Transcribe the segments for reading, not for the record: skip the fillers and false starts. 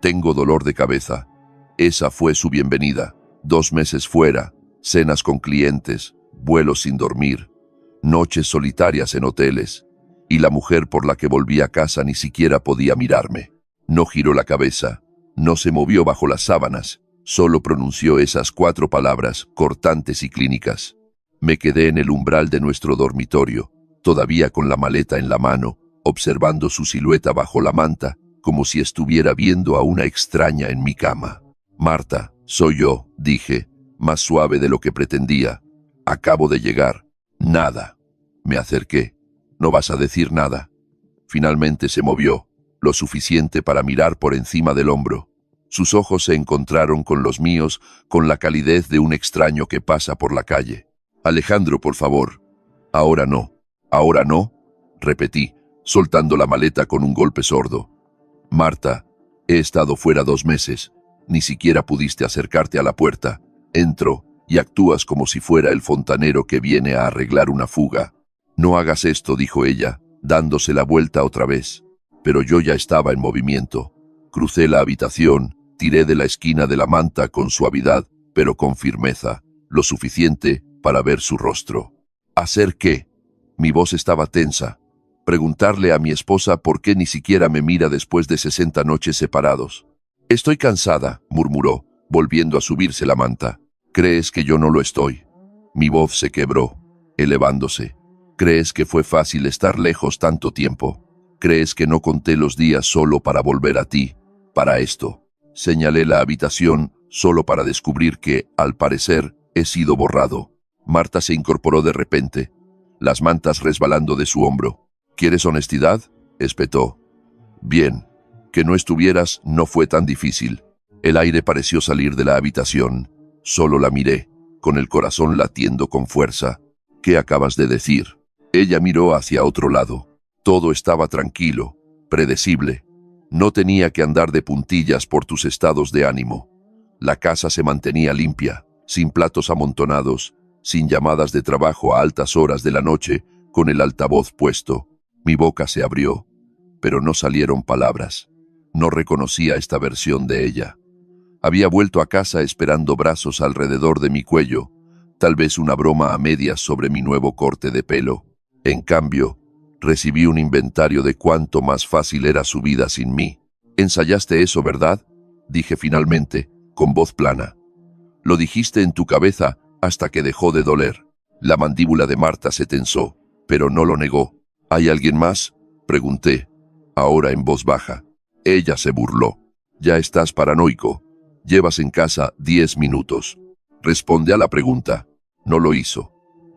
Tengo dolor de cabeza. Esa fue su bienvenida. 2 meses fuera, cenas con clientes, vuelos sin dormir, noches solitarias en hoteles, y la mujer por la que volví a casa ni siquiera podía mirarme. No giró la cabeza, no se movió bajo las sábanas, solo pronunció esas 4 palabras cortantes y clínicas. Me quedé en el umbral de nuestro dormitorio, todavía con la maleta en la mano, observando su silueta bajo la manta, como si estuviera viendo a una extraña en mi cama. «Marta, soy yo», dije, más suave de lo que pretendía. «Acabo de llegar». «Nada». Me acerqué. «¿No vas a decir nada?» Finalmente se movió, lo suficiente para mirar por encima del hombro. Sus ojos se encontraron con los míos con la calidez de un extraño que pasa por la calle. «Alejandro, por favor». «Ahora no». «¿Ahora no?», repetí, soltando la maleta con un golpe sordo. «Marta, he estado fuera 2 meses. Ni siquiera pudiste acercarte a la puerta. Entro y actúas como si fuera el fontanero que viene a arreglar una fuga». «No hagas esto», dijo ella, dándose la vuelta otra vez. Pero yo ya estaba en movimiento. Crucé la habitación, tiré de la esquina de la manta con suavidad, pero con firmeza, lo suficiente para ver su rostro. ¿Hacer qué? Mi voz estaba tensa. Preguntarle a mi esposa por qué ni siquiera me mira después de 60 noches separados. «Estoy cansada», murmuró, volviendo a subirse la manta. «¿Crees que yo no lo estoy?» Mi voz se quebró, elevándose. «¿Crees que fue fácil estar lejos tanto tiempo? ¿Crees que no conté los días solo para volver a ti? Para esto». Señalé la habitación solo para descubrir que, al parecer, he sido borrado. Marta se incorporó de repente, las mantas resbalando de su hombro. «¿Quieres honestidad?», espetó. «Bien. Que no estuvieras no fue tan difícil». El aire pareció salir de la habitación. Solo la miré, con el corazón latiendo con fuerza. «¿Qué acabas de decir?». Ella miró hacia otro lado. Todo estaba tranquilo, predecible. No tenía que andar de puntillas por tus estados de ánimo. La casa se mantenía limpia, sin platos amontonados, sin llamadas de trabajo a altas horas de la noche, con el altavoz puesto. Mi boca se abrió, pero no salieron palabras. No reconocía esta versión de ella. Había vuelto a casa esperando brazos alrededor de mi cuello, tal vez una broma a medias sobre mi nuevo corte de pelo. En cambio, recibí un inventario de cuánto más fácil era su vida sin mí. «¿Ensayaste eso, verdad?», dije finalmente, con voz plana. «Lo dijiste en tu cabeza hasta que dejó de doler». La mandíbula de Marta se tensó, pero no lo negó. «¿Hay alguien más?», pregunté, ahora en voz baja. Ella se burló. «Ya estás paranoico. Llevas en casa 10 minutos. Responde a la pregunta». No lo hizo.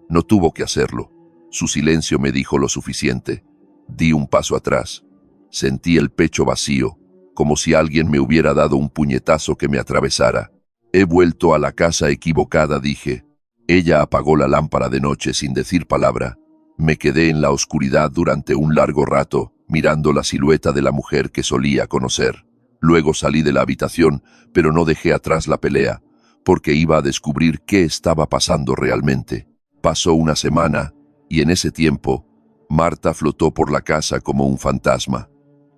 No tuvo que hacerlo. Su silencio me dijo lo suficiente. Di un paso atrás. Sentí el pecho vacío, como si alguien me hubiera dado un puñetazo que me atravesara. «He vuelto a la casa equivocada», dije. Ella apagó la lámpara de noche sin decir palabra. Me quedé en la oscuridad durante un largo rato, mirando la silueta de la mujer que solía conocer. Luego salí de la habitación, pero no dejé atrás la pelea, porque iba a descubrir qué estaba pasando realmente. Pasó una semana, y en ese tiempo, Marta flotó por la casa como un fantasma.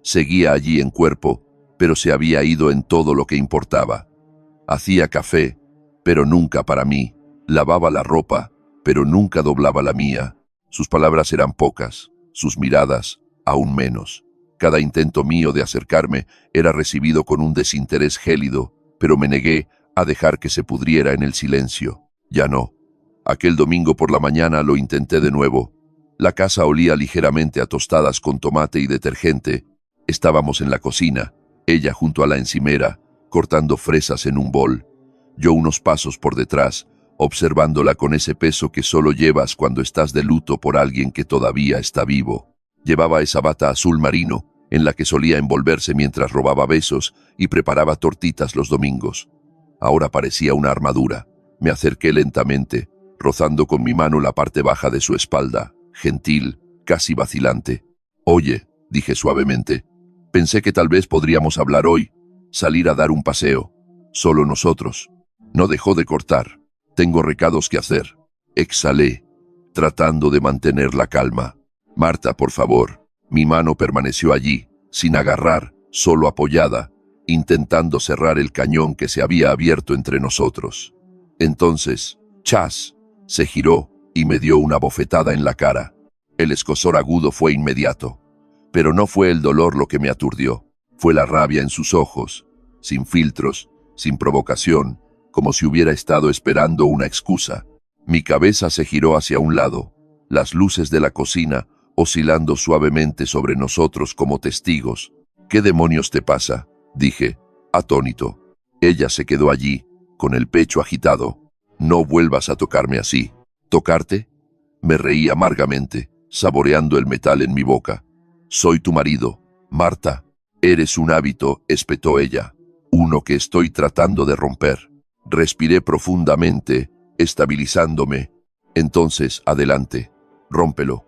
Seguía allí en cuerpo, pero se había ido en todo lo que importaba. Hacía café, pero nunca para mí. Lavaba la ropa, pero nunca doblaba la mía. Sus palabras eran pocas, sus miradas aún menos. Cada intento mío de acercarme era recibido con un desinterés gélido, pero me negué a dejar que se pudriera en el silencio. Ya no. Aquel domingo por la mañana lo intenté de nuevo. La casa olía ligeramente a tostadas con tomate y detergente. Estábamos en la cocina, ella junto a la encimera, cortando fresas en un bol. Yo unos pasos por detrás, observándola con ese peso que solo llevas cuando estás de luto por alguien que todavía está vivo. Llevaba esa bata azul marino, en la que solía envolverse mientras robaba besos y preparaba tortitas los domingos. Ahora parecía una armadura. Me acerqué lentamente, rozando con mi mano la parte baja de su espalda, gentil, casi vacilante. «Oye», dije suavemente, «pensé que tal vez podríamos hablar hoy, salir a dar un paseo, solo nosotros». No dejó de cortar. «Tengo recados que hacer». Exhalé, tratando de mantener la calma. «Marta, por favor». Mi mano permaneció allí, sin agarrar, solo apoyada. intentando cerrar el cañón que se había abierto entre nosotros. Entonces, Chas se giró y me dio una bofetada en la cara. El escozor agudo fue inmediato, pero no fue el dolor lo que me aturdió, fue la rabia en sus ojos, sin filtros, sin provocación, como si hubiera estado esperando una excusa. Mi cabeza se giró hacia un lado, las luces de la cocina oscilando suavemente sobre nosotros como testigos. ¿Qué demonios te pasa?, dije, atónito. Ella se quedó allí, con el pecho agitado. No vuelvas a tocarme así. ¿Tocarte? Me reí amargamente, saboreando el metal en mi boca. Soy tu marido, Marta. Eres un hábito, espetó ella. Uno que estoy tratando de romper. Respiré profundamente, estabilizándome. Entonces, adelante, rómpelo.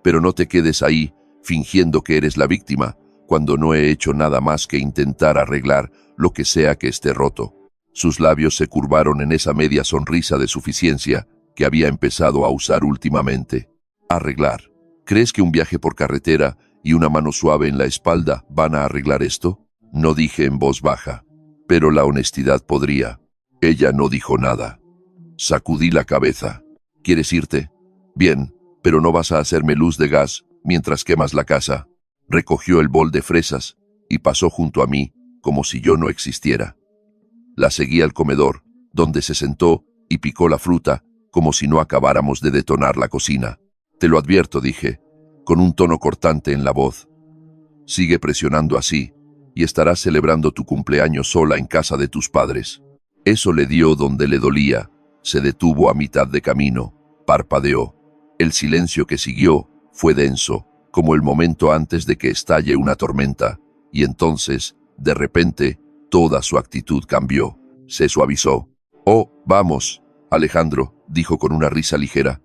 Pero no te quedes ahí, fingiendo que eres la víctima, cuando no he hecho nada más que intentar arreglar lo que sea que esté roto. Sus labios se curvaron en esa media sonrisa de suficiencia que había empezado a usar últimamente. Arreglar. ¿Crees que un viaje por carretera y una mano suave en la espalda van a arreglar esto? No dije en voz baja, pero la honestidad podría. Ella no dijo nada. Sacudí la cabeza. ¿Quieres irte? Bien, pero no vas a hacerme luz de gas mientras quemas la casa. Recogió el bol de fresas y pasó junto a mí como si yo no existiera. La seguí al comedor, donde se sentó y picó la fruta como si no acabáramos de detonar la cocina. Te lo advierto, dije, con un tono cortante en la voz. Sigue presionando así y estarás celebrando tu cumpleaños sola en casa de tus padres. Eso le dio donde le dolía. Se detuvo a mitad de camino, parpadeó. El silencio que siguió fue denso, como el momento antes de que estalle una tormenta, y entonces, de repente, toda su actitud cambió. Se suavizó. «Oh, vamos, Alejandro», dijo con una risa ligera.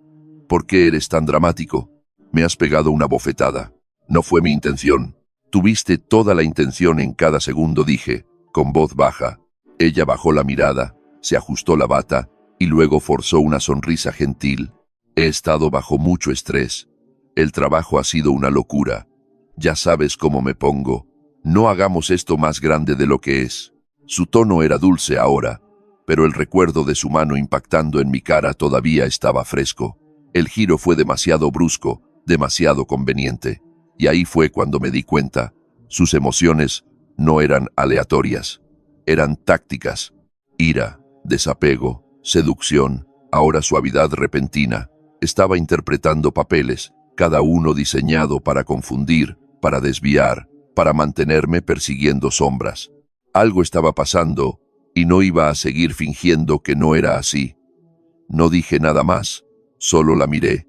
«¿Por qué eres tan dramático? Me has pegado una bofetada. No fue mi intención». «Tuviste toda la intención en cada segundo», dije, con voz baja. Ella bajó la mirada, se ajustó la bata y luego forzó una sonrisa gentil. «He estado bajo mucho estrés. El trabajo ha sido una locura. Ya sabes cómo me pongo. No hagamos esto más grande de lo que es». Su tono era dulce ahora, pero el recuerdo de su mano impactando en mi cara todavía estaba fresco. El giro fue demasiado brusco, demasiado conveniente. Y ahí fue cuando me di cuenta. Sus emociones no eran aleatorias. Eran tácticas. Ira, desapego, seducción, ahora suavidad repentina. Estaba interpretando papeles, cada uno diseñado para confundir, para desviar, para mantenerme persiguiendo sombras. Algo estaba pasando y no iba a seguir fingiendo que no era así. No dije nada más, solo la miré.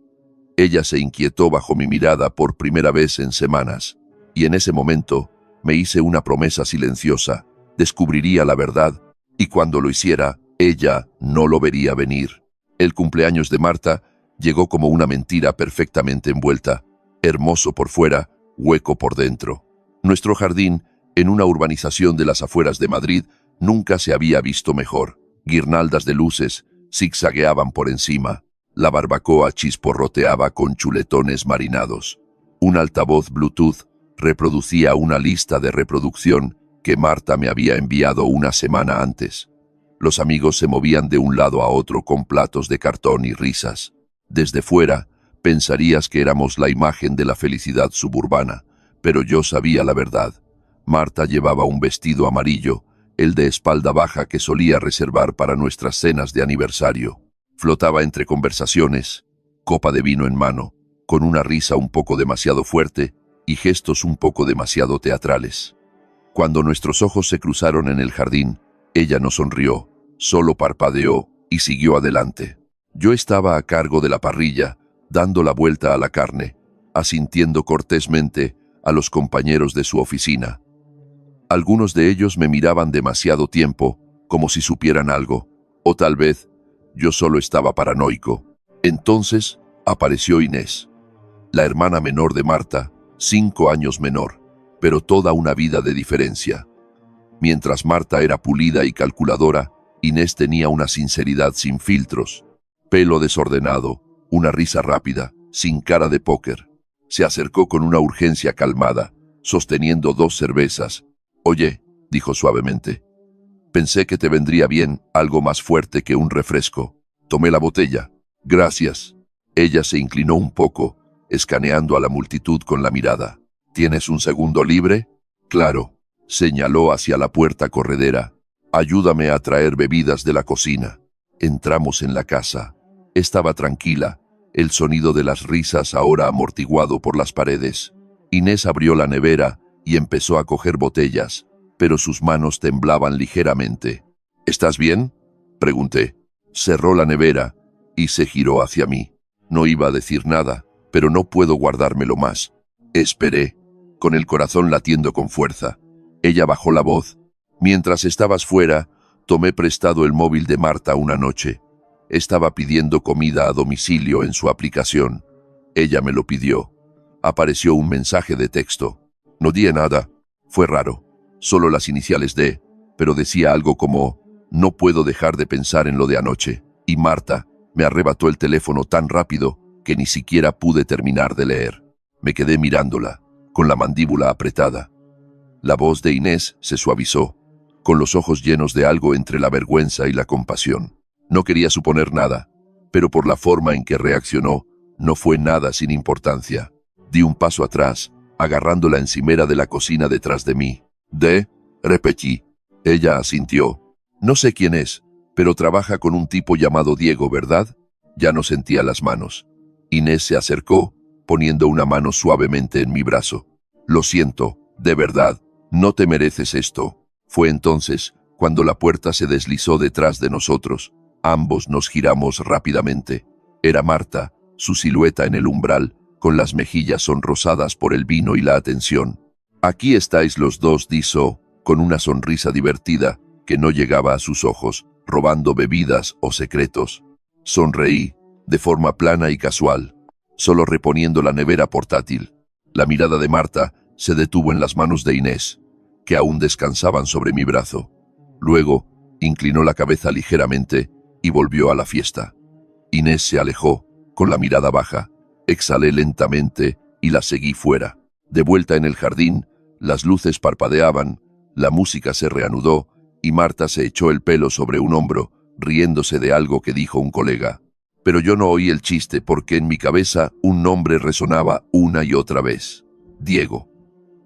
Ella se inquietó bajo mi mirada por primera vez en semanas, y en ese momento me hice una promesa silenciosa. Descubriría la verdad, y cuando lo hiciera, ella no lo vería venir. El cumpleaños de Marta llegó como una mentira perfectamente envuelta, hermoso por fuera, hueco por dentro. Nuestro jardín, en una urbanización de las afueras de Madrid, nunca se había visto mejor. Guirnaldas de luces zigzagueaban por encima. La barbacoa chisporroteaba con chuletones marinados. Un altavoz Bluetooth reproducía una lista de reproducción que Marta me había enviado una semana antes. Los amigos se movían de un lado a otro con platos de cartón y risas. Desde fuera, pensarías que éramos la imagen de la felicidad suburbana, pero yo sabía la verdad. Marta llevaba un vestido amarillo, el de espalda baja que solía reservar para nuestras cenas de aniversario. Flotaba entre conversaciones, copa de vino en mano, con una risa un poco demasiado fuerte y gestos un poco demasiado teatrales. Cuando nuestros ojos se cruzaron en el jardín, ella no sonrió, solo parpadeó y siguió adelante. Yo estaba a cargo de la parrilla, dando la vuelta a la carne, asintiendo cortésmente a los compañeros de su oficina. Algunos de ellos me miraban demasiado tiempo, como si supieran algo, o tal vez yo solo estaba paranoico. Entonces apareció Inés, la hermana menor de Marta, 5 años menor, pero toda una vida de diferencia. Mientras Marta era pulida y calculadora, Inés tenía una sinceridad sin filtros, pelo desordenado, una risa rápida, sin cara de póker. Se acercó con una urgencia calmada, sosteniendo 2 cervezas. «Oye, dijo suavemente. Pensé que te vendría bien algo más fuerte que un refresco. Tomé la botella. Gracias. Ella se inclinó un poco, escaneando a la multitud con la mirada. ¿Tienes un segundo libre? Claro. Señaló hacia la puerta corredera. Ayúdame a traer bebidas de la cocina. Entramos en la casa. Estaba tranquila, el sonido de las risas ahora amortiguado por las paredes. Inés abrió la nevera y empezó a coger botellas, pero sus manos temblaban ligeramente. ¿Estás bien?, pregunté. Cerró la nevera y se giró hacia mí. No iba a decir nada, pero no puedo guardármelo más. Esperé, con el corazón latiendo con fuerza. Ella bajó la voz. Mientras estabas fuera, tomé prestado el móvil de Marta una noche. Estaba pidiendo comida a domicilio en su aplicación. Ella me lo pidió. Apareció un mensaje de texto. No di nada. Fue raro. Solo las iniciales de, pero decía algo como, no puedo dejar de pensar en lo de anoche. Y Marta me arrebató el teléfono tan rápido que ni siquiera pude terminar de leer. Me quedé mirándola, con la mandíbula apretada. La voz de Inés se suavizó, con los ojos llenos de algo entre la vergüenza y la compasión. No quería suponer nada, pero por la forma en que reaccionó, no fue nada sin importancia. Di un paso atrás, agarrando la encimera de la cocina detrás de mí. Repetí. Ella asintió. No sé quién es, pero trabaja con un tipo llamado Diego, ¿verdad? Ya no sentía las manos. Inés se acercó, poniendo una mano suavemente en mi brazo. Lo siento, de verdad, no te mereces esto. Fue entonces cuando la puerta se deslizó detrás de nosotros. Ambos nos giramos rápidamente. Era Marta, su silueta en el umbral, con las mejillas sonrosadas por el vino y la atención. Aquí estáis los dos, dijo, con una sonrisa divertida que no llegaba a sus ojos, robando bebidas o secretos. Sonreí, de forma plana y casual, solo reponiendo la nevera portátil. La mirada de Marta se detuvo en las manos de Inés, que aún descansaban sobre mi brazo. Luego, inclinó la cabeza ligeramente y volvió a la fiesta. Inés se alejó, con la mirada baja. Exhalé lentamente y la seguí fuera. De vuelta en el jardín, las luces parpadeaban, la música se reanudó y Marta se echó el pelo sobre un hombro, riéndose de algo que dijo un colega. Pero yo no oí el chiste porque en mi cabeza un nombre resonaba una y otra vez. Diego.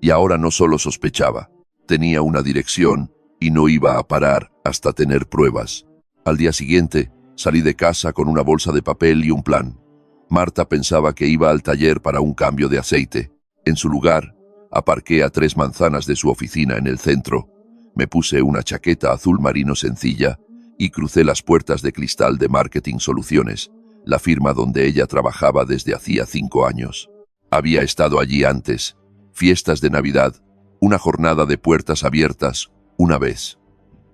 Y ahora no solo sospechaba, tenía una dirección y no iba a parar hasta tener pruebas. Al día siguiente, salí de casa con una bolsa de papel y un plan. Marta pensaba que iba al taller para un cambio de aceite. En su lugar, aparqué a 3 manzanas de su oficina en el centro. Me puse una chaqueta azul marino sencilla y crucé las puertas de cristal de Marketing Soluciones, la firma donde ella trabajaba desde hacía 5 años. Había estado allí antes, fiestas de Navidad, una jornada de puertas abiertas, una vez.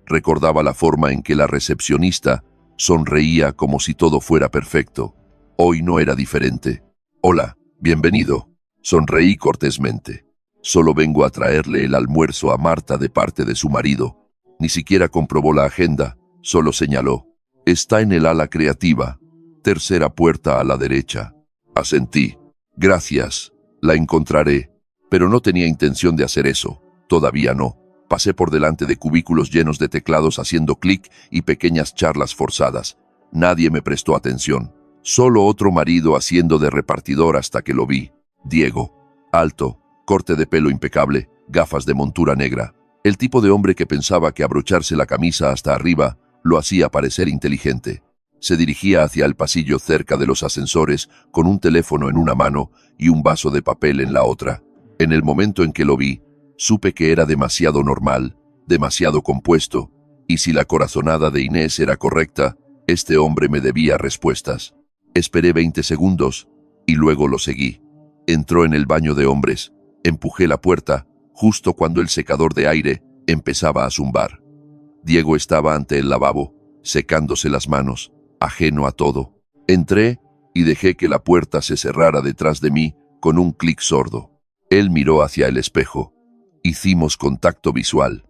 Recordaba la forma en que la recepcionista sonreía como si todo fuera perfecto. Hoy no era diferente. Hola, bienvenido. Sonreí cortésmente. Solo vengo a traerle el almuerzo a Marta de parte de su marido. Ni siquiera comprobó la agenda, solo señaló. Está en el ala creativa, tercera puerta a la derecha. Asentí. Gracias, la encontraré. Pero no tenía intención de hacer eso. Todavía no. Pasé por delante de cubículos llenos de teclados haciendo clic y pequeñas charlas forzadas. Nadie me prestó atención. Solo otro marido haciendo de repartidor hasta que lo vi. Diego. Alto, corte de pelo impecable, gafas de montura negra. El tipo de hombre que pensaba que abrocharse la camisa hasta arriba lo hacía parecer inteligente. Se dirigía hacia el pasillo cerca de los ascensores con un teléfono en una mano y un vaso de papel en la otra. En el momento en que lo vi, supe que era demasiado normal, demasiado compuesto, y si la corazonada de Inés era correcta, este hombre me debía respuestas. Esperé 20 segundos y luego lo seguí. Entró en el baño de hombres. Empujé la puerta justo cuando el secador de aire empezaba a zumbar. Diego estaba ante el lavabo, secándose las manos, ajeno a todo. Entré y dejé que la puerta se cerrara detrás de mí con un clic sordo. Él miró hacia el espejo. Hicimos contacto visual.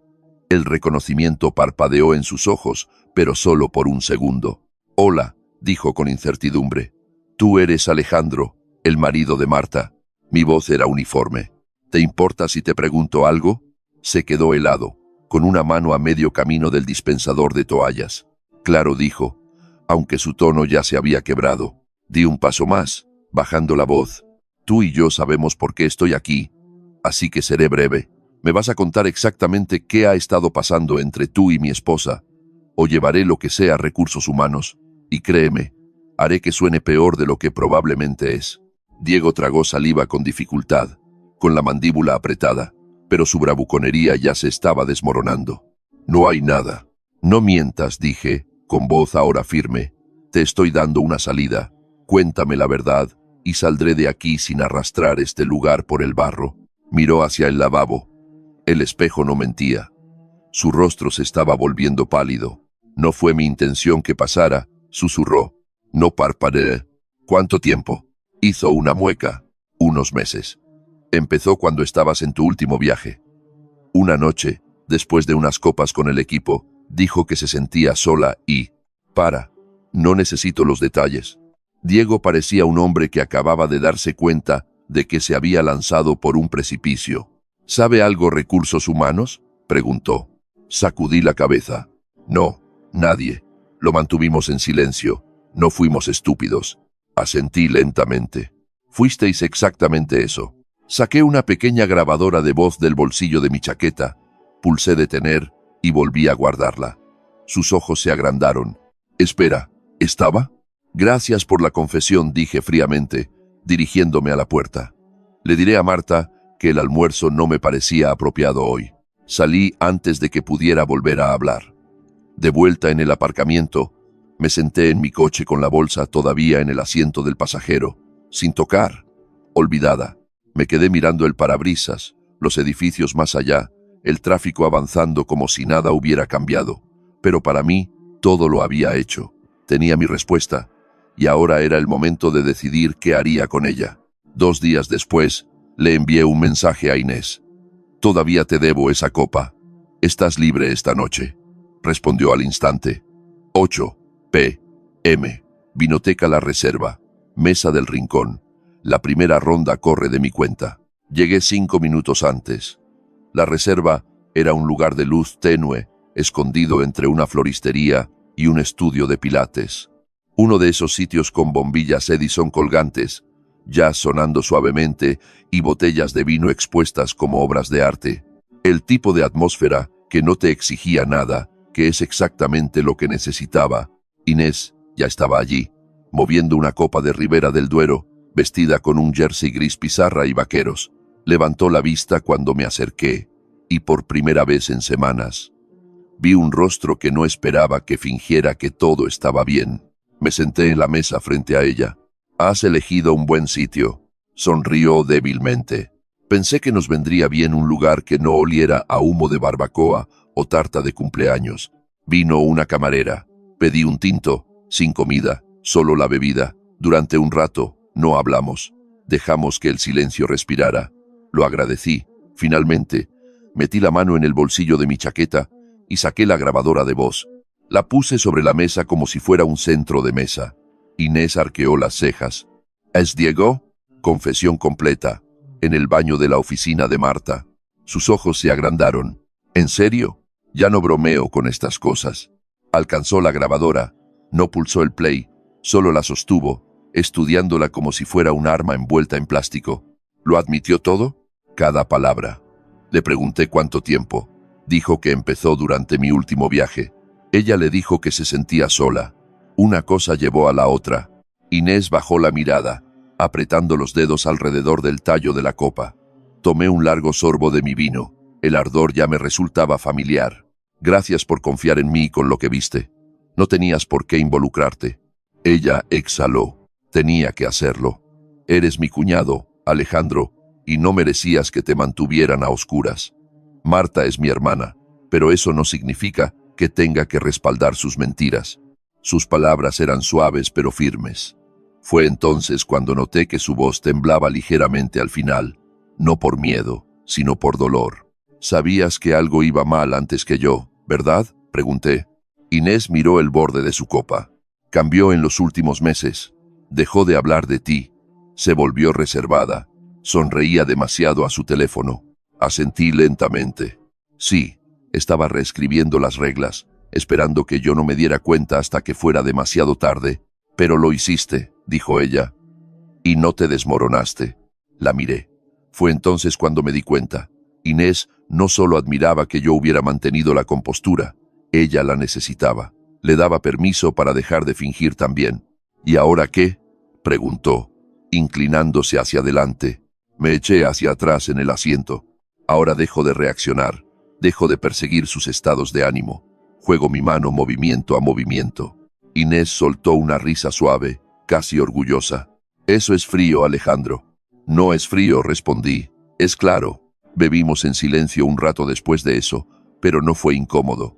El reconocimiento parpadeó en sus ojos, pero solo por un segundo. Hola, dijo con incertidumbre. Tú eres Alejandro, el marido de Marta. Mi voz era uniforme. ¿Te importa si te pregunto algo? Se quedó helado. con una mano a medio camino del dispensador de toallas. Claro, dijo, aunque su tono ya se había quebrado. Di un paso más, bajando la voz. Tú y yo sabemos por qué estoy aquí, así que seré breve. Me vas a contar exactamente qué ha estado pasando entre tú y mi esposa, o llevaré lo que sea a recursos humanos, y créeme, haré que suene peor de lo que probablemente es. Diego tragó saliva con dificultad, con la mandíbula apretada, pero su bravuconería ya se estaba desmoronando. No hay nada. No mientas, dije, con voz ahora firme. Te estoy dando una salida. Cuéntame la verdad, y saldré de aquí sin arrastrar este lugar por el barro. Miró hacia el lavabo. El espejo no mentía. Su rostro se estaba volviendo pálido. No fue mi intención que pasara, susurró. No parpadeé. ¿Cuánto tiempo? Hizo una mueca. Unos meses. Empezó cuando estabas en tu último viaje. Una noche, después de unas copas con el equipo, dijo que se sentía sola y... no necesito los detalles. Diego parecía un hombre que acababa de darse cuenta de que se había lanzado por un precipicio. ¿Sabe algo recursos humanos?, preguntó. Sacudí la cabeza. No, nadie. Lo mantuvimos en silencio. No fuimos estúpidos. Asentí lentamente. Fuisteis exactamente eso. Saqué una pequeña grabadora de voz del bolsillo de mi chaqueta, pulsé detener y volví a guardarla. Sus ojos se agrandaron. Espera, ¿estaba? Gracias por la confesión, dije fríamente, dirigiéndome a la puerta. Le diré a Marta que el almuerzo no me parecía apropiado hoy. Salí antes de que pudiera volver a hablar. De vuelta en el aparcamiento, me senté en mi coche con la bolsa todavía en el asiento del pasajero, sin tocar, olvidada. Me quedé mirando el parabrisas, los edificios más allá, el tráfico avanzando como si nada hubiera cambiado. Pero para mí, todo lo había hecho. Tenía mi respuesta, y ahora era el momento de decidir qué haría con ella. 2 días después, le envié un mensaje a Inés. Todavía te debo esa copa. Estás libre esta noche. Respondió al instante. 8 p.m. Vinoteca La Reserva. Mesa del Rincón. La primera ronda corre de mi cuenta. Llegué 5 minutos antes. La Reserva era un lugar de luz tenue, escondido entre una floristería y un estudio de pilates. Uno de esos sitios con bombillas Edison colgantes, jazz sonando suavemente y botellas de vino expuestas como obras de arte. El tipo de atmósfera que no te exigía nada, que es exactamente lo que necesitaba. Inés ya estaba allí, moviendo una copa de Ribera del Duero, vestida con un jersey gris pizarra y vaqueros. Levantó la vista cuando me acerqué, y por primera vez en semanas, vi un rostro que no esperaba que fingiera que todo estaba bien. Me senté en la mesa frente a ella. Has elegido un buen sitio. Sonrió débilmente. Pensé que nos vendría bien un lugar que no oliera a humo de barbacoa o tarta de cumpleaños. Vino una camarera. Pedí un tinto, sin comida, solo la bebida. Durante un rato, no hablamos. Dejamos que el silencio respirara. Lo agradecí. Finalmente, metí la mano en el bolsillo de mi chaqueta y saqué la grabadora de voz. La puse sobre la mesa como si fuera un centro de mesa. Inés arqueó las cejas. ¿Es Diego? Confesión completa. En el baño de la oficina de Marta. Sus ojos se agrandaron. ¿En serio? Ya no bromeo con estas cosas. Alcanzó la grabadora. No pulsó el play. Solo la sostuvo, estudiándola como si fuera un arma envuelta en plástico. ¿Lo admitió todo? Cada palabra. Le pregunté cuánto tiempo. Dijo que empezó durante mi último viaje. Ella le dijo que se sentía sola. Una cosa llevó a la otra. Inés bajó la mirada, apretando los dedos alrededor del tallo de la copa. Tomé un largo sorbo de mi vino. El ardor ya me resultaba familiar. Gracias por confiar en mí con lo que viste. No tenías por qué involucrarte. Ella exhaló. Tenía que hacerlo. Eres mi cuñado, Alejandro, y no merecías que te mantuvieran a oscuras. Marta es mi hermana, pero eso no significa que tenga que respaldar sus mentiras. Sus palabras eran suaves pero firmes. Fue entonces cuando noté que su voz temblaba ligeramente al final, no por miedo, sino por dolor. Sabías que algo iba mal antes que yo, ¿verdad?, pregunté. Inés miró el borde de su copa. Cambió en los últimos meses. Dejó de hablar de ti. Se volvió reservada. Sonreía demasiado a su teléfono. Asentí lentamente. Sí, Estaba reescribiendo las reglas, esperando que yo no me diera cuenta hasta que fuera demasiado tarde. Pero lo hiciste, dijo ella. Y no te desmoronaste. La miré. Fue entonces cuando me di cuenta. Inés no solo admiraba que yo hubiera mantenido la compostura, ella la necesitaba. Le daba permiso para dejar de fingir también. ¿Y ahora qué?, preguntó, inclinándose hacia adelante. Me eché hacia atrás en el asiento. Ahora dejo de reaccionar, dejo de perseguir sus estados de ánimo. Juego mi mano movimiento a movimiento. Inés soltó una risa suave, casi orgullosa. Eso es frío, Alejandro. No es frío, respondí. Es claro. Bebimos en silencio un rato después de eso, pero no fue incómodo.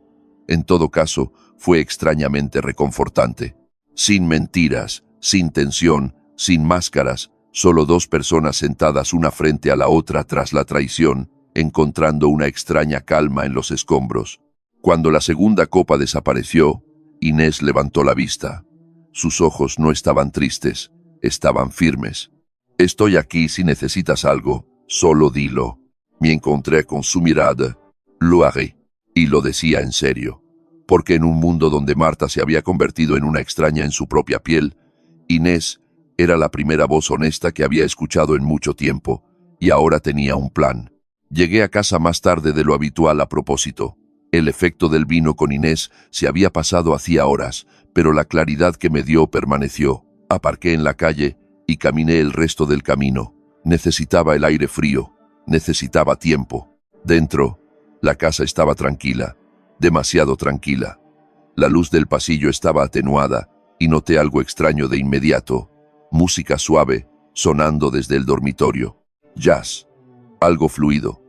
En todo caso, fue extrañamente reconfortante. Sin mentiras, sin tensión, sin máscaras, solo dos personas sentadas una frente a la otra tras la traición, encontrando una extraña calma en los escombros. Cuando la segunda copa desapareció, Inés levantó la vista. Sus ojos no estaban tristes, estaban firmes. Estoy aquí si necesitas algo, solo dilo. Me encontré con su mirada. Lo haré. Y lo decía en serio. Porque en un mundo donde Marta se había convertido en una extraña en su propia piel, Inés era la primera voz honesta que había escuchado en mucho tiempo, y ahora tenía un plan. Llegué a casa más tarde de lo habitual a propósito. El efecto del vino con Inés se había pasado hacía horas, pero la claridad que me dio permaneció. Aparqué en la calle y caminé el resto del camino. Necesitaba el aire frío, necesitaba tiempo. Dentro, la casa estaba tranquila, demasiado tranquila. La luz del pasillo estaba atenuada y noté algo extraño de inmediato. Música suave, sonando desde el dormitorio. Jazz. Algo fluido,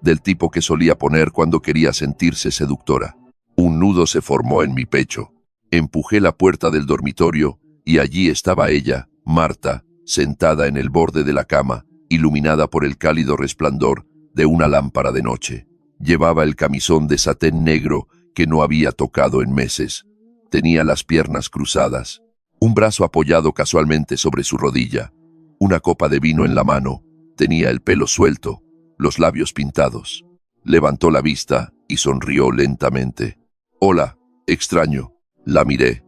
del tipo que solía poner cuando quería sentirse seductora. Un nudo se formó en mi pecho. Empujé la puerta del dormitorio y allí estaba ella, Marta, sentada en el borde de la cama, iluminada por el cálido resplandor de una lámpara de noche. Llevaba el camisón de satén negro que no había tocado en meses. Tenía las piernas cruzadas, un brazo apoyado casualmente sobre su rodilla, una copa de vino en la mano. Tenía el pelo suelto, los labios pintados. Levantó la vista y sonrió lentamente. «Hola, extraño». La miré,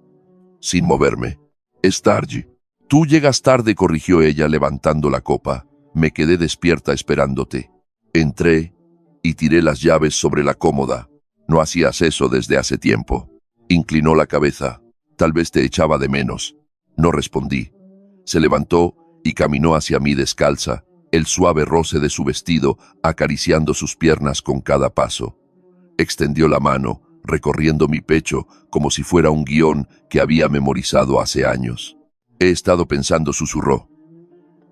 sin moverme. «Es tarde». «Tú llegas tarde», corrigió ella levantando la copa. «Me quedé despierta esperándote». Entré y tiré las llaves sobre la cómoda. «No hacías eso desde hace tiempo». Inclinó la cabeza. «Tal vez te echaba de menos». No respondí. Se levantó y caminó hacia mí descalza, el suave roce de su vestido acariciando sus piernas con cada paso. Extendió la mano, recorriendo mi pecho como si fuera un guión que había memorizado hace años. «He estado pensando», susurró.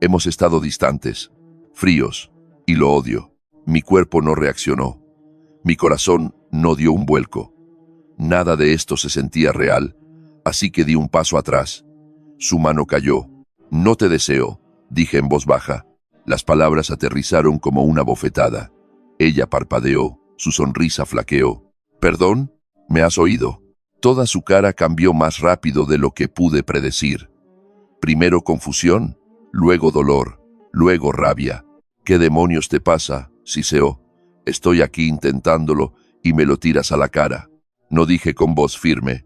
«Hemos estado distantes, fríos, y lo odio». Mi cuerpo no reaccionó. Mi corazón no dio un vuelco. Nada de esto se sentía real, así que di un paso atrás. Su mano cayó. «No te deseo», dije en voz baja. Las palabras aterrizaron como una bofetada. Ella parpadeó, su sonrisa flaqueó. «¿Perdón? ¿Me has oído?» Toda su cara cambió más rápido de lo que pude predecir. Primero confusión, luego dolor, luego rabia. «¿Qué demonios te pasa?» siseó. «Estoy aquí intentándolo y me lo tiras a la cara». No dije con voz firme.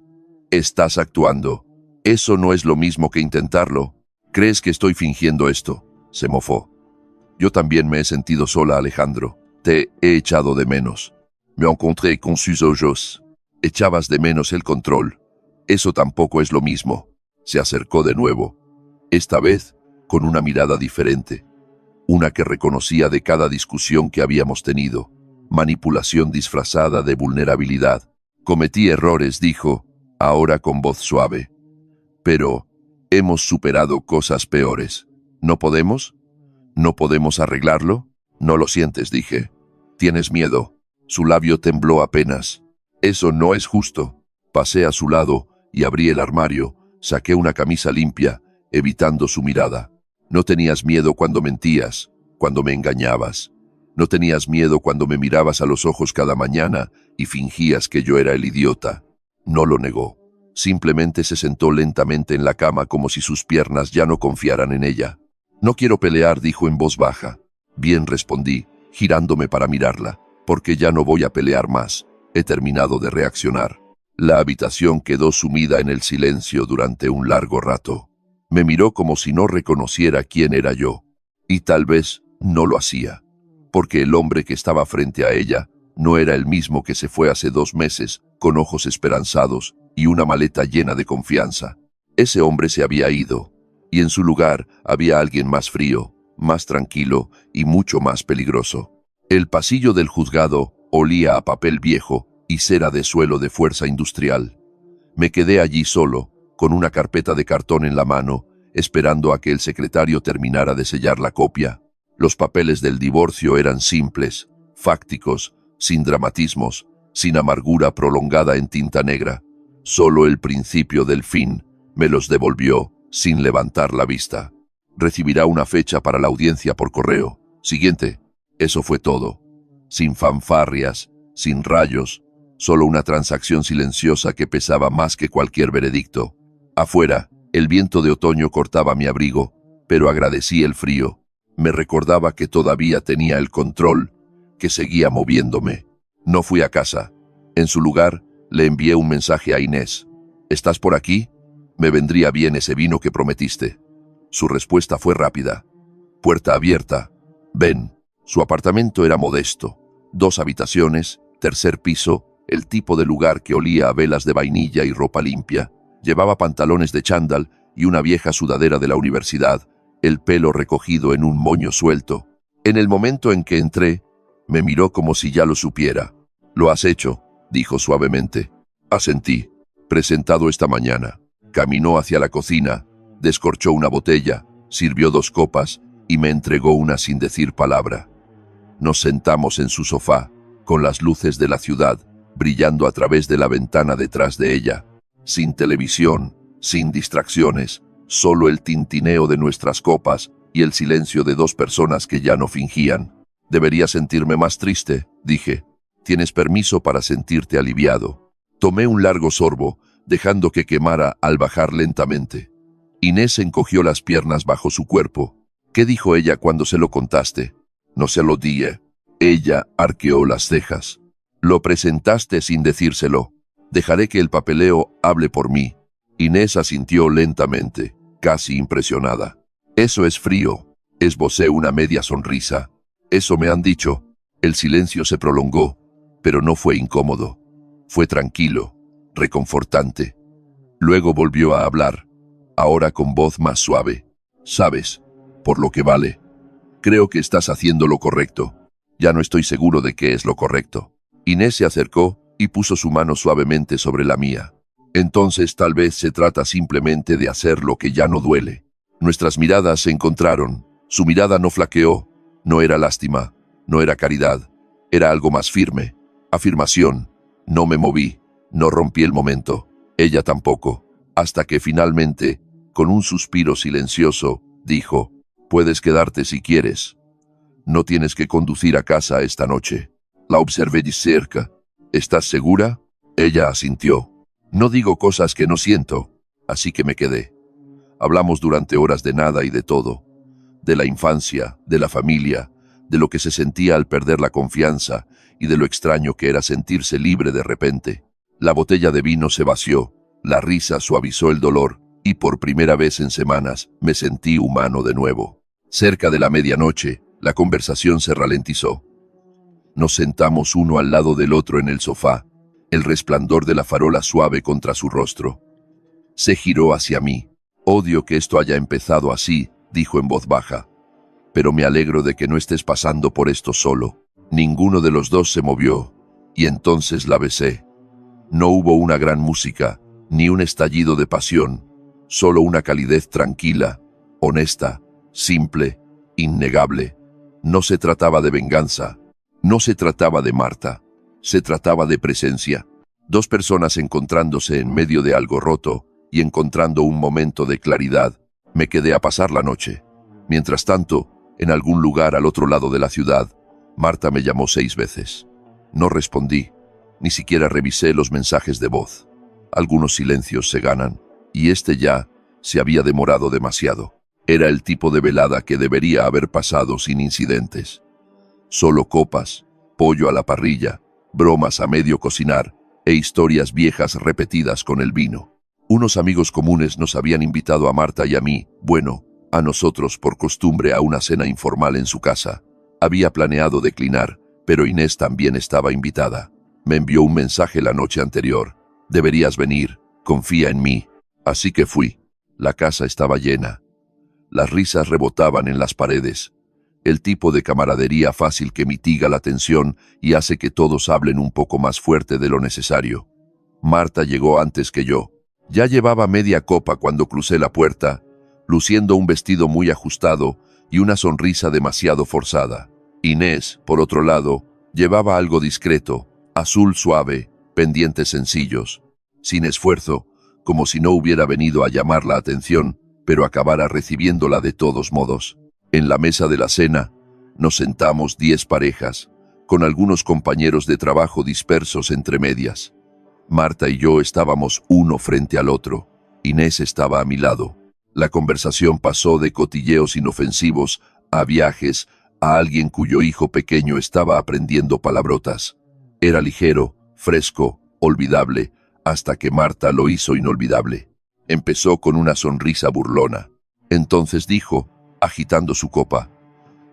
«Estás actuando. Eso no es lo mismo que intentarlo. ¿Crees que estoy fingiendo esto?», se mofó. «Yo también me he sentido sola, Alejandro. Te he echado de menos». Me encontré con sus ojos. «Echabas de menos el control. Eso tampoco es lo mismo». Se acercó de nuevo, esta vez con una mirada diferente, una que reconocía de cada discusión que habíamos tenido, manipulación disfrazada de vulnerabilidad. «Cometí errores», dijo, ahora con voz suave. «Pero hemos superado cosas peores. ¿No podemos? ¿No podemos arreglarlo?» «No lo sientes», dije. «Tienes miedo». Su labio tembló apenas. «Eso no es justo». Pasé a su lado y abrí el armario. Saqué una camisa limpia, evitando su mirada. «No tenías miedo cuando mentías, cuando me engañabas. No tenías miedo cuando me mirabas a los ojos cada mañana y fingías que yo era el idiota». No lo negó. Simplemente se sentó lentamente en la cama como si sus piernas ya no confiaran en ella. «No quiero pelear», dijo en voz baja. «Bien», respondí, girándome para mirarla. Porque ya no voy a pelear más. He terminado de reaccionar. La habitación quedó sumida en el silencio durante un largo rato. Me miró como si no reconociera quién era yo. Y tal vez no lo hacía. Porque el hombre que estaba frente a ella no era el mismo que se fue hace 2 meses, con ojos esperanzados y una maleta llena de confianza. Ese hombre se había ido, y en su lugar había alguien más frío, más tranquilo y mucho más peligroso. El pasillo del juzgado olía a papel viejo y cera de suelo de fuerza industrial. Me quedé allí solo, con una carpeta de cartón en la mano, esperando a que el secretario terminara de sellar la copia. Los papeles del divorcio eran simples, fácticos, sin dramatismos, sin amargura prolongada en tinta negra. Solo el principio del fin me los devolvió sin levantar la vista. Recibirá una fecha para la audiencia por correo. Siguiente. Eso fue todo. Sin fanfarrias, sin rayos, solo una transacción silenciosa que pesaba más que cualquier veredicto. Afuera, el viento de otoño cortaba mi abrigo, pero agradecí el frío. Me recordaba que todavía tenía el control, que seguía moviéndome. No fui a casa. En su lugar, le envié un mensaje a Inés. ¿Estás por aquí? Me vendría bien ese vino que prometiste. Su respuesta fue rápida. Puerta abierta. Ven. Su apartamento era modesto. 2 habitaciones, 3er piso, el tipo de lugar que olía a velas de vainilla y ropa limpia. Llevaba pantalones de chándal y una vieja sudadera de la universidad, el pelo recogido en un moño suelto. En el momento en que entré, me miró como si ya lo supiera. «Lo has hecho», dijo suavemente. Asentí. «Presentado esta mañana». Caminó hacia la cocina, descorchó una botella, sirvió 2 copas y me entregó una sin decir palabra. Nos sentamos en su sofá, con las luces de la ciudad brillando a través de la ventana detrás de ella. Sin televisión, sin distracciones, solo el tintineo de nuestras copas y el silencio de 2 personas que ya no fingían. «Debería sentirme más triste», dije. «Tienes permiso para sentirte aliviado». Tomé un largo sorbo, dejando que quemara al bajar lentamente. Inés encogió las piernas bajo su cuerpo. «¿Qué dijo ella cuando se lo contaste?» «No se lo dije». Ella arqueó las cejas. «Lo presentaste sin decírselo». «Dejaré que el papeleo hable por mí». Inés asintió lentamente, casi impresionada. «Eso es frío». Esbocé una media sonrisa. «Eso me han dicho». El silencio se prolongó, pero no fue incómodo. Fue tranquilo, reconfortante. Luego volvió a hablar, ahora con voz más suave. «Sabes, por lo que vale, creo que estás haciendo lo correcto. Ya no estoy seguro de qué es lo correcto». Inés se acercó y puso su mano suavemente sobre la mía. «Entonces tal vez se trata simplemente de hacer lo que ya no duele». Nuestras miradas se encontraron. Su mirada no flaqueó. No era lástima, no era caridad. Era algo más firme. Afirmación. No me moví, no rompí el momento. Ella tampoco. Hasta que finalmente, con un suspiro silencioso, dijo: «Puedes quedarte si quieres. No tienes que conducir a casa esta noche». La observé de cerca. «¿Estás segura?» Ella asintió. «No digo cosas que no siento», así que me quedé. Hablamos durante horas de nada y de todo. De la infancia, de la familia, de lo que se sentía al perder la confianza y de lo extraño que era sentirse libre de repente. La botella de vino se vació, la risa suavizó el dolor y por primera vez en semanas me sentí humano de nuevo. Cerca de la medianoche, la conversación se ralentizó. Nos sentamos uno al lado del otro en el sofá, el resplandor de la farola suave contra su rostro. Se giró hacia mí. «Odio que esto haya empezado así», dijo en voz baja. «Pero me alegro de que no estés pasando por esto solo». Ninguno de los dos se movió, y entonces la besé. No hubo una gran música, ni un estallido de pasión, solo una calidez tranquila, honesta, simple, innegable. No se trataba de venganza, no se trataba de Marta, se trataba de presencia. 2 personas encontrándose en medio de algo roto y encontrando un momento de claridad. Me quedé a pasar la noche. Mientras tanto, en algún lugar al otro lado de la ciudad, Marta me llamó 6 veces. No respondí, ni siquiera revisé los mensajes de voz. Algunos silencios se ganan, y este ya se había demorado demasiado. Era el tipo de velada que debería haber pasado sin incidentes. Solo copas, pollo a la parrilla, bromas a medio cocinar e historias viejas repetidas con el vino. Unos amigos comunes nos habían invitado a Marta y a mí, bueno, a nosotros por costumbre, a una cena informal en su casa. Había planeado declinar, pero Inés también estaba invitada. Me envió un mensaje la noche anterior. Deberías venir, confía en mí. Así que fui. La casa estaba llena. Las risas rebotaban en las paredes. El tipo de camaradería fácil que mitiga la tensión y hace que todos hablen un poco más fuerte de lo necesario. Marta llegó antes que yo. Ya llevaba media copa cuando crucé la puerta, luciendo un vestido muy ajustado y una sonrisa demasiado forzada. Inés, por otro lado, llevaba algo discreto, azul suave, pendientes sencillos, sin esfuerzo, como si no hubiera venido a llamar la atención, pero acabara recibiéndola de todos modos. En la mesa de la cena nos sentamos 10 parejas, con algunos compañeros de trabajo dispersos entre medias. Marta y yo estábamos uno frente al otro. Inés estaba a mi lado. La conversación pasó de cotilleos inofensivos a viajes, a alguien cuyo hijo pequeño estaba aprendiendo palabrotas. Era ligero, fresco, olvidable, hasta que Marta lo hizo inolvidable. Empezó con una sonrisa burlona. Entonces dijo, agitando su copa: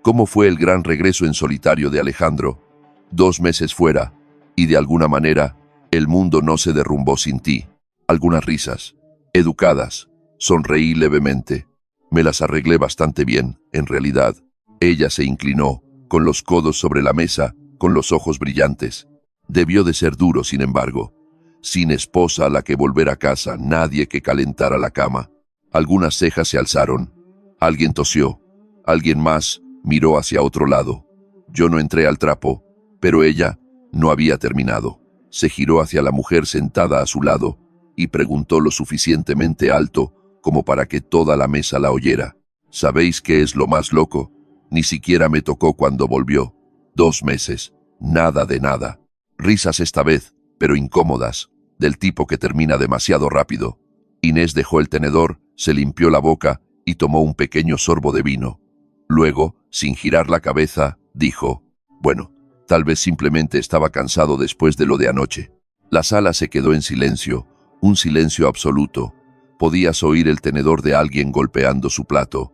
¿cómo fue el gran regreso en solitario de Alejandro? 2 meses fuera, y de alguna manera, el mundo no se derrumbó sin ti. Algunas risas, educadas. Sonreí levemente. Me las arreglé bastante bien, en realidad. Ella se inclinó, con los codos sobre la mesa, con los ojos brillantes. Debió de ser duro, sin embargo. Sin esposa a la que volver a casa, nadie que calentara la cama. Algunas cejas se alzaron. Alguien tosió. Alguien más miró hacia otro lado. Yo no entré al trapo, pero ella no había terminado. Se giró hacia la mujer sentada a su lado y preguntó lo suficientemente alto como para que toda la mesa la oyera: ¿sabéis qué es lo más loco? Ni siquiera me tocó cuando volvió. 2 meses. Nada de nada. Risas esta vez, pero incómodas, del tipo que termina demasiado rápido. Inés dejó el tenedor, se limpió la boca y tomó un pequeño sorbo de vino. Luego, sin girar la cabeza, dijo: bueno, tal vez simplemente estaba cansado después de lo de anoche. La sala se quedó en silencio, un silencio absoluto. Podías oír el tenedor de alguien golpeando su plato.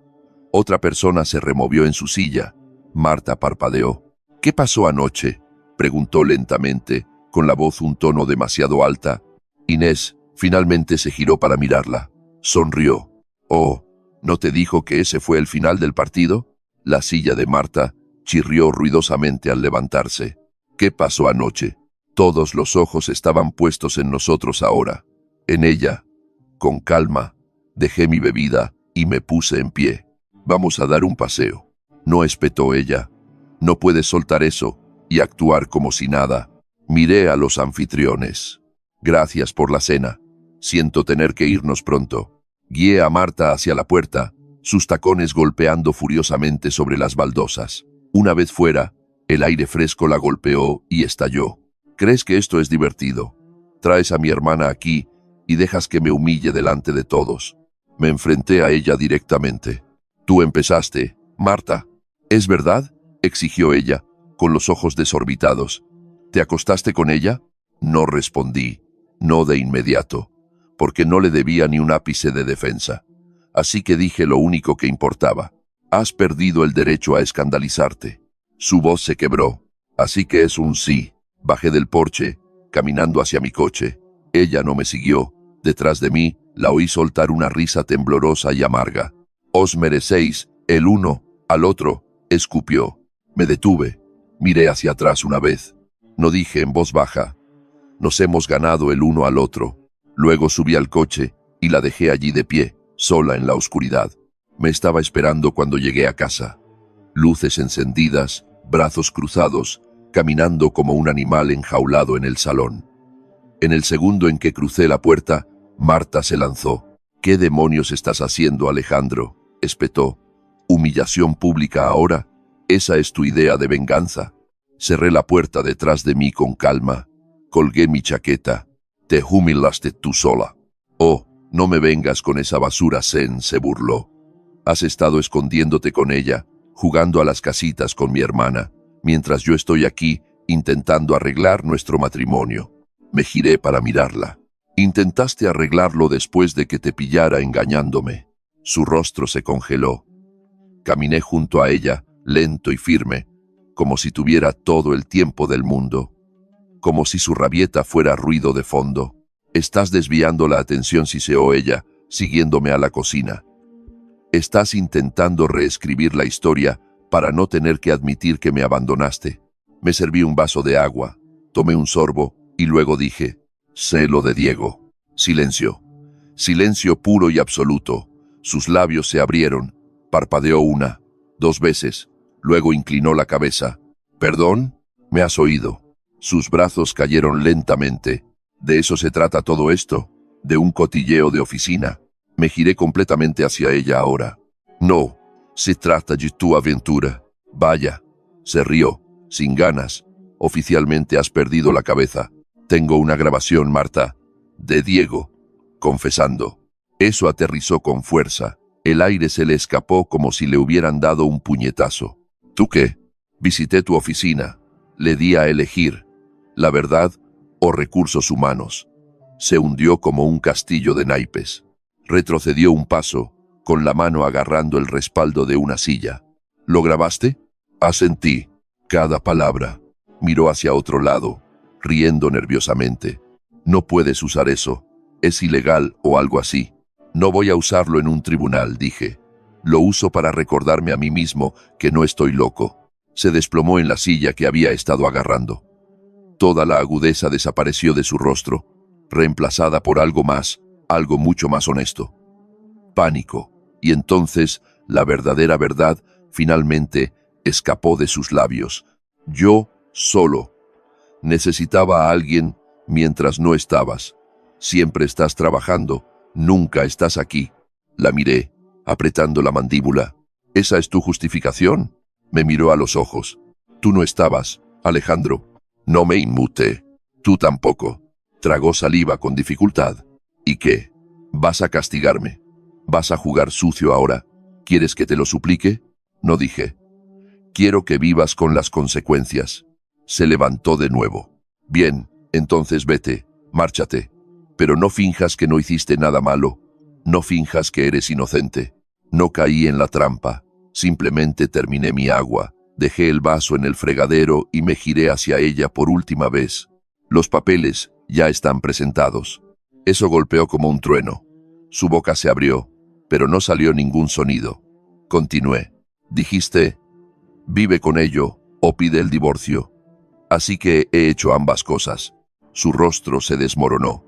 Otra persona se removió en su silla. Marta parpadeó. ¿Qué pasó anoche?, preguntó lentamente, con la voz un tono demasiado alta. Inés finalmente se giró para mirarla. Sonrió. Oh, ¿no te dijo que ese fue el final del partido? La silla de Marta chirrió ruidosamente al levantarse. ¿Qué pasó anoche? Todos los ojos estaban puestos en nosotros ahora. En ella. Con calma, dejé mi bebida y me puse en pie. Vamos a dar un paseo. No, espetó ella. No puedes soltar eso y actuar como si nada. Miré a los anfitriones. Gracias por la cena. Siento tener que irnos pronto. Guié a Marta hacia la puerta, sus tacones golpeando furiosamente sobre las baldosas. Una vez fuera, el aire fresco la golpeó y estalló. ¿Crees que esto es divertido? Traes a mi hermana aquí y dejas que me humille delante de todos. Me enfrenté a ella directamente. Tú empezaste, Marta. ¿Es verdad?, exigió ella, con los ojos desorbitados. ¿Te acostaste con ella? No respondí, no de inmediato, porque no le debía ni un ápice de defensa. Así que dije lo único que importaba. Has perdido el derecho a escandalizarte. Su voz se quebró. Así que es un sí. Bajé del porche, caminando hacia mi coche. Ella no me siguió. Detrás de mí, la oí soltar una risa temblorosa y amarga. Os merecéis, el uno al otro, escupió. Me detuve. Miré hacia atrás una vez. No dije en voz baja: nos hemos ganado el uno al otro. Luego subí al coche y la dejé allí de pie, sola en la oscuridad. Me estaba esperando cuando llegué a casa. Luces encendidas, brazos cruzados, caminando como un animal enjaulado en el salón. En el segundo en que crucé la puerta, Marta se lanzó. ¿Qué demonios estás haciendo, Alejandro?, espetó. ¿Humillación pública ahora? ¿Esa es tu idea de venganza? Cerré la puerta detrás de mí con calma. Colgué mi chaqueta. Te humillaste tú sola. Oh, no me vengas con esa basura, Zen, se burló. Has estado escondiéndote con ella, jugando a las casitas con mi hermana, mientras yo estoy aquí intentando arreglar nuestro matrimonio. Me giré para mirarla. Intentaste arreglarlo después de que te pillara engañándome. Su rostro se congeló. Caminé junto a ella, lento y firme, como si tuviera todo el tiempo del mundo, como si su rabieta fuera ruido de fondo. Estás desviando la atención, siseó ella, siguiéndome a la cocina. Estás intentando reescribir la historia para no tener que admitir que me abandonaste. Me serví un vaso de agua, tomé un sorbo y luego dije, sé lo de Diego. Silencio. Silencio puro y absoluto. Sus labios se abrieron. Parpadeó una, 2 veces. Luego inclinó la cabeza. ¿Perdón? ¿Me has oído? Sus brazos cayeron lentamente. ¿De eso se trata todo esto? ¿De un cotilleo de oficina? Me giré completamente hacia ella ahora. No, se trata de tu aventura. Vaya. Se rió, sin ganas. Oficialmente has perdido la cabeza. Tengo una grabación, Marta, de Diego, confesando. Eso aterrizó con fuerza. El aire se le escapó como si le hubieran dado un puñetazo. ¿Tú qué? Visité tu oficina. Le di a elegir la verdad o recursos humanos. Se hundió como un castillo de naipes. Retrocedió un paso, con la mano agarrando el respaldo de una silla. ¿Lo grabaste? Asentí. Cada palabra. Miró hacia otro lado, riendo nerviosamente. No puedes usar eso. Es ilegal o algo así. No voy a usarlo en un tribunal, dije. Lo uso para recordarme a mí mismo que no estoy loco. Se desplomó en la silla que había estado agarrando. Toda la agudeza desapareció de su rostro, reemplazada por algo más, algo mucho más honesto. Pánico. Y entonces, la verdadera verdad, finalmente, escapó de sus labios. Yo, solo. Necesitaba a alguien mientras no estabas. Siempre estás trabajando, nunca estás aquí. La miré, apretando la mandíbula. ¿Esa es tu justificación? Me miró a los ojos. Tú no estabas, Alejandro. No me inmuté. Tú tampoco. Tragó saliva con dificultad. ¿Y qué? ¿Vas a castigarme? ¿Vas a jugar sucio ahora? ¿Quieres que te lo suplique? No dije. Quiero que vivas con las consecuencias. Se levantó de nuevo. Bien, entonces vete, márchate. Pero no finjas que no hiciste nada malo. No finjas que eres inocente. No caí en la trampa. Simplemente terminé mi agua. Dejé el vaso en el fregadero y me giré hacia ella por última vez. Los papeles ya están presentados. Eso golpeó como un trueno. Su boca se abrió, pero no salió ningún sonido. Continué. Dijiste, vive con ello o pide el divorcio. Así que he hecho ambas cosas. Su rostro se desmoronó.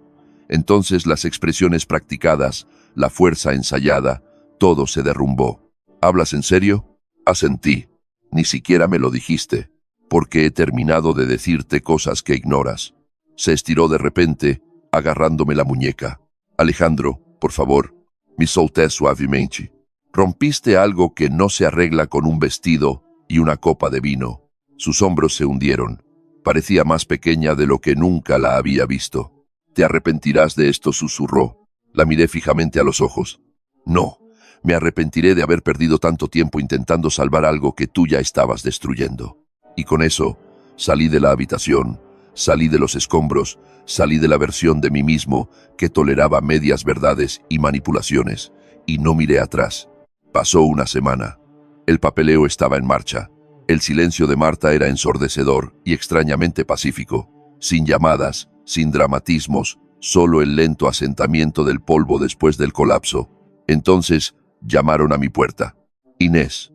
Entonces las expresiones practicadas, la fuerza ensayada, todo se derrumbó. ¿Hablas en serio? Asentí. Ni siquiera me lo dijiste, porque he terminado de decirte cosas que ignoras. Se estiró de repente, agarrándome la muñeca. Alejandro, por favor, me solté suavemente. Rompiste algo que no se arregla con un vestido y una copa de vino. Sus hombros se hundieron. Parecía más pequeña de lo que nunca la había visto. Te arrepentirás de esto, susurró. La miré fijamente a los ojos. No. Me arrepentiré de haber perdido tanto tiempo intentando salvar algo que tú ya estabas destruyendo. Y con eso, salí de la habitación, salí de los escombros, salí de la versión de mí mismo que toleraba medias verdades y manipulaciones, y no miré atrás. Pasó una semana. El papeleo estaba en marcha. El silencio de Marta era ensordecedor y extrañamente pacífico, sin llamadas, sin dramatismos, solo el lento asentamiento del polvo después del colapso. Entonces, llamaron a mi puerta. Inés.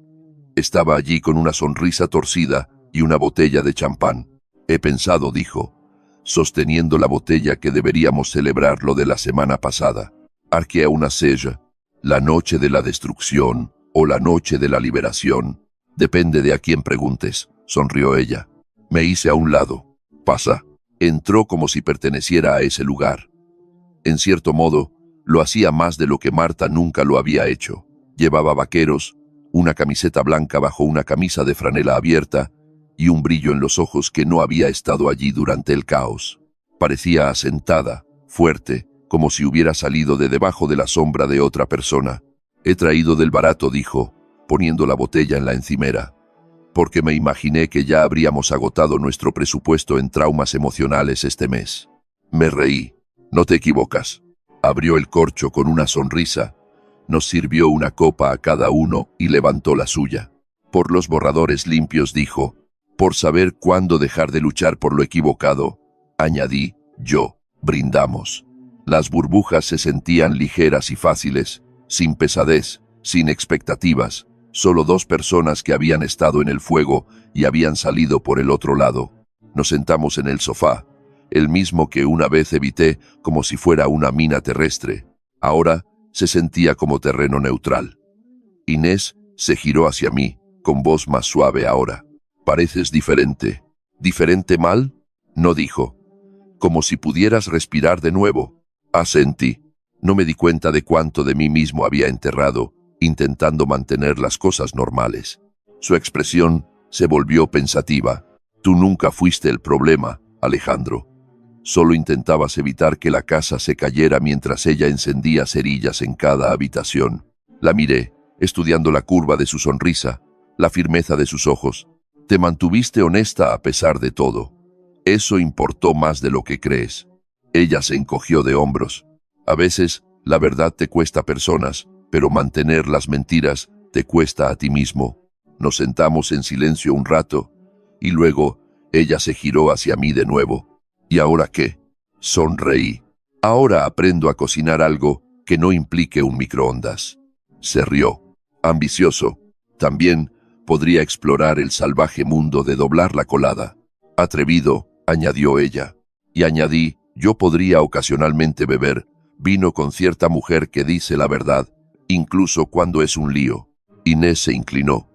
Estaba allí con una sonrisa torcida y una botella de champán. He pensado, dijo, sosteniendo la botella, que deberíamos celebrar lo de la semana pasada. Arquea una sella. La noche de la destrucción o la noche de la liberación. Depende de a quién preguntes, sonrió ella. Me hice a un lado. Pasa. Entró como si perteneciera a ese lugar. En cierto modo, lo hacía más de lo que Marta nunca lo había hecho. Llevaba vaqueros, una camiseta blanca bajo una camisa de franela abierta y un brillo en los ojos que no había estado allí durante el caos. Parecía asentada, fuerte, como si hubiera salido de debajo de la sombra de otra persona. He traído del barato, dijo, poniendo la botella en la encimera. porque me imaginé que ya habríamos agotado nuestro presupuesto en traumas emocionales este mes. Me reí. No te equivocas. Abrió el corcho con una sonrisa. Nos sirvió una copa a cada uno y levantó la suya. Por los borradores limpios dijo, por saber cuándo dejar de luchar por lo equivocado, añadí, yo, brindamos. Las burbujas se sentían ligeras y fáciles, sin pesadez, sin expectativas, solo dos personas que habían estado en el fuego y habían salido por el otro lado. Nos sentamos en el sofá, el mismo que una vez evité como si fuera una mina terrestre. Ahora se sentía como terreno neutral. Inés se giró hacia mí, con voz más suave ahora. «Pareces diferente». «¿Diferente mal?», no dijo. «Como si pudieras respirar de nuevo». Asentí. No me di cuenta de cuánto de mí mismo había enterrado, intentando mantener las cosas normales. Su expresión se volvió pensativa. «Tú nunca fuiste el problema, Alejandro. Solo intentabas evitar que la casa se cayera mientras ella encendía cerillas en cada habitación». La miré, estudiando la curva de su sonrisa, la firmeza de sus ojos. «Te mantuviste honesta a pesar de todo. Eso importó más de lo que crees». Ella se encogió de hombros. «A veces, la verdad te cuesta a personas, pero mantener las mentiras te cuesta a ti mismo». Nos sentamos en silencio un rato, y luego ella se giró hacia mí de nuevo. «¿Y ahora qué?». Sonreí. «Ahora aprendo a cocinar algo que no implique un microondas». Se rió. «Ambicioso. También podría explorar el salvaje mundo de doblar la colada». «Atrevido», añadió ella. Y añadí, «yo podría ocasionalmente beber vino con cierta mujer que dice la verdad, incluso cuando es un lío». Inés se inclinó,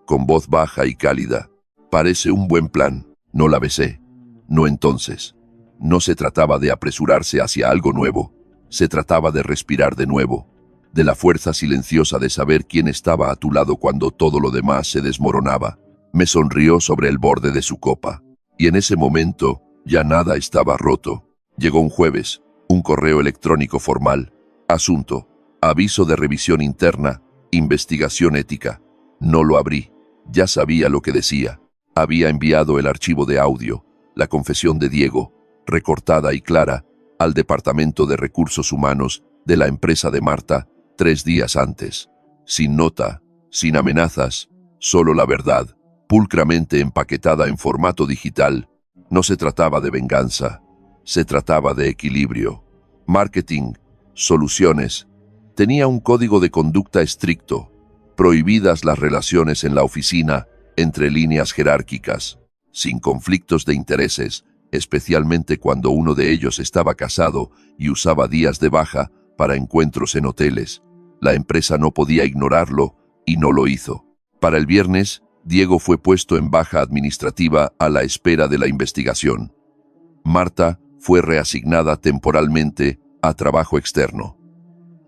con voz baja y cálida. «Parece un buen plan». No la besé. No entonces. No se trataba de apresurarse hacia algo nuevo. Se trataba de respirar de nuevo, de la fuerza silenciosa de saber quién estaba a tu lado cuando todo lo demás se desmoronaba. Me sonrió sobre el borde de su copa. Y en ese momento, ya nada estaba roto. Llegó un jueves, un correo electrónico formal. Asunto: aviso de revisión interna, investigación ética. No lo abrí. Ya sabía lo que decía. Había enviado el archivo de audio, la confesión de Diego, recortada y clara, al Departamento de Recursos Humanos de la empresa de Marta 3 días antes. Sin nota, sin amenazas, solo la verdad, pulcramente empaquetada en formato digital. No se trataba de venganza, se trataba de equilibrio. Marketing, soluciones. Tenía un código de conducta estricto. Prohibidas las relaciones en la oficina entre líneas jerárquicas, sin conflictos de intereses, especialmente cuando uno de ellos estaba casado y usaba días de baja para encuentros en hoteles. La empresa no podía ignorarlo y no lo hizo. Para el viernes, Diego fue puesto en baja administrativa a la espera de la investigación. Marta fue reasignada temporalmente a trabajo externo.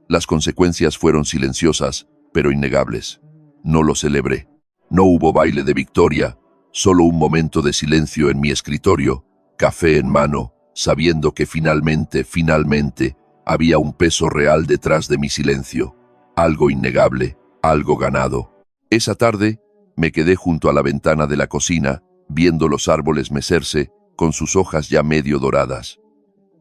Las consecuencias fueron silenciosas, pero innegables. No lo celebré. No hubo baile de victoria, solo un momento de silencio en mi escritorio, café en mano, sabiendo que finalmente, había un peso real detrás de mi silencio. Algo innegable, algo ganado. Esa tarde, me quedé junto a la ventana de la cocina, viendo los árboles mecerse, con sus hojas ya medio doradas.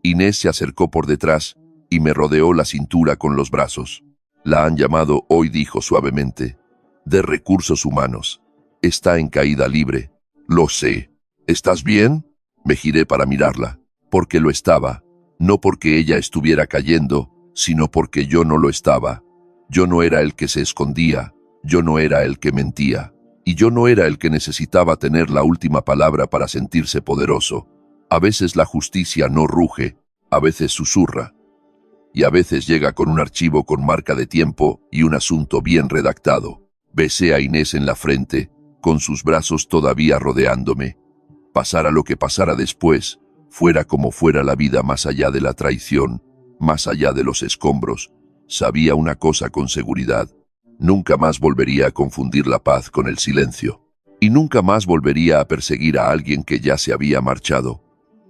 Inés se acercó por detrás y me rodeó la cintura con los brazos. «La han llamado hoy», dijo suavemente, «de Recursos Humanos. Está en caída libre». «Lo sé». «¿Estás bien?». Me giré para mirarla. Porque lo estaba. No porque ella estuviera cayendo, sino porque yo no lo estaba. Yo no era el que se escondía. Yo no era el que mentía. Y yo no era el que necesitaba tener la última palabra para sentirse poderoso. A veces la justicia no ruge, a veces susurra. Y a veces llega con un archivo con marca de tiempo y un asunto bien redactado. Besé a Inés en la frente, con sus brazos todavía rodeándome. Pasara lo que pasara después, fuera como fuera la vida más allá de la traición, más allá de los escombros, sabía una cosa con seguridad: nunca más volvería a confundir la paz con el silencio. Y nunca más volvería a perseguir a alguien que ya se había marchado.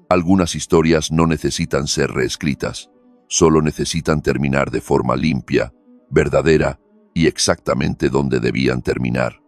Algunas historias no necesitan ser reescritas, solo necesitan terminar de forma limpia, verdadera y exactamente donde debían terminar.